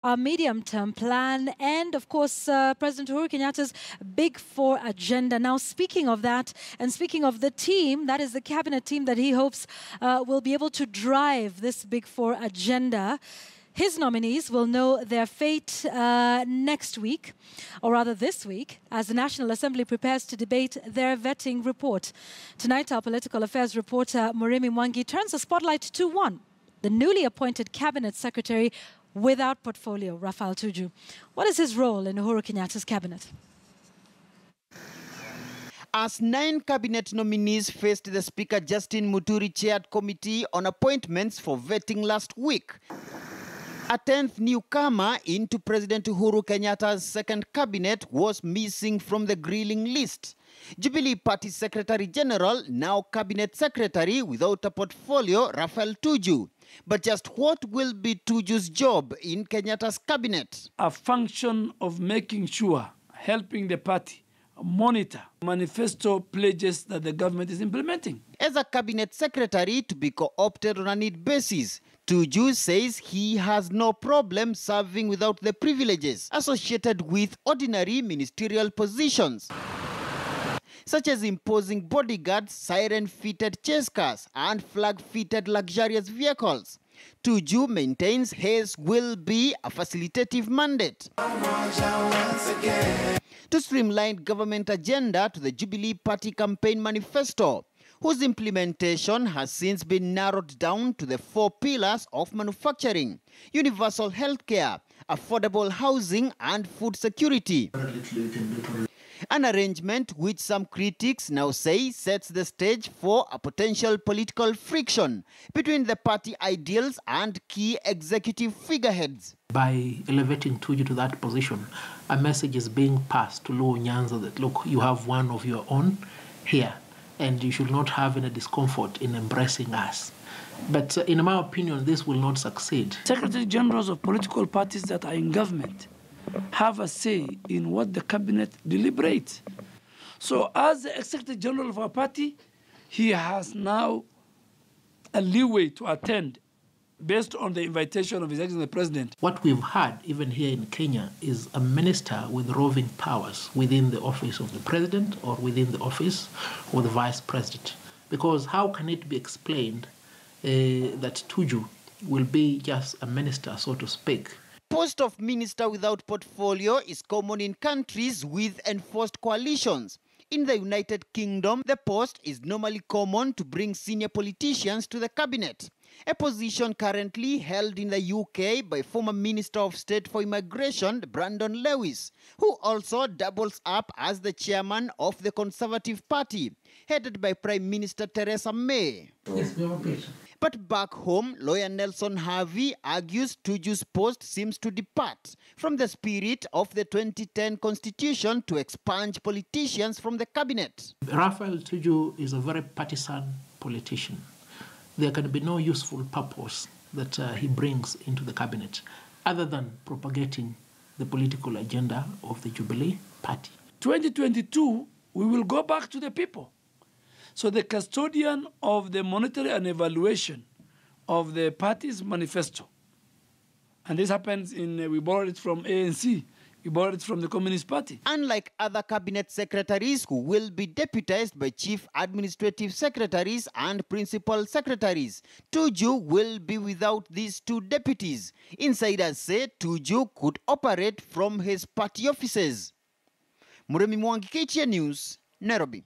Our medium-term plan and, of course, President Uhuru Kenyatta's Big Four agenda. Now, speaking of that and speaking of the team, that is the cabinet team that he hopes will be able to drive this Big Four agenda. His nominees will know their fate next week, or rather this week, as the National Assembly prepares to debate their vetting report. Tonight, our political affairs reporter, Murimi Mwangi, turns the spotlight to one, the newly appointed cabinet secretary without portfolio, Raphael Tuju. What is his role in Uhuru Kenyatta's cabinet? As 9 cabinet nominees faced the Speaker Justin Muturi-chaired committee on appointments for vetting last week, a 10th newcomer into President Uhuru Kenyatta's second cabinet was missing from the grilling list. Jubilee Party Secretary General, now Cabinet Secretary without a portfolio, Raphael Tuju. But just what will be Tuju's job in Kenyatta's cabinet? A function of making sure, helping the party monitor manifesto pledges that the government is implementing. As a cabinet secretary to be co-opted on a need basis, Tuju says he has no problem serving without the privileges associated with ordinary ministerial positions, such as imposing bodyguards, siren-fitted chase cars, and flag-fitted luxurious vehicles. Tuju maintains his will be a facilitative mandate to streamline government agenda to the Jubilee Party campaign manifesto, whose implementation has since been narrowed down to the 4 pillars of manufacturing: universal healthcare, affordable housing, and food security. An arrangement which some critics now say sets the stage for a potential political friction between the party ideals and key executive figureheads. By elevating Tuju to that position, a message is being passed to Luo Nyanza that, look, you have one of your own here, and you should not have any discomfort in embracing us. But in my opinion, this will not succeed. Secretary Generals of political parties that are in government have a say in what the cabinet deliberates. So as the Executive General of our party, he has now a leeway to attend based on the invitation of His Excellency the President. What we've had, even here in Kenya, is a minister with roving powers within the office of the President or within the office of the Vice President. Because how can it be explained that Tuju will be just a minister, so to speak? Post of minister without portfolio is common in countries with enforced coalitions. In the United Kingdom, the post is normally common to bring senior politicians to the cabinet, a position currently held in the UK by former Minister of State for Immigration, Brandon Lewis, who also doubles up as the chairman of the Conservative Party, headed by Prime Minister Theresa May. Yes, we have a But back home, lawyer Nelson Harvey argues Tuju's post seems to depart from the spirit of the 2010 constitution to expunge politicians from the cabinet. Raphael Tuju is a very partisan politician. There can be no useful purpose that he brings into the cabinet other than propagating the political agenda of the Jubilee Party. 2022, we will go back to the people. So the custodian of the monitoring and evaluation of the party's manifesto, and this happens we borrowed it from ANC, we borrowed it from the Communist Party. Unlike other cabinet secretaries who will be deputized by chief administrative secretaries and principal secretaries, Tuju will be without these 2 deputies. Insiders say Tuju could operate from his party offices. Murimi Mwangi, KTN News, Nairobi.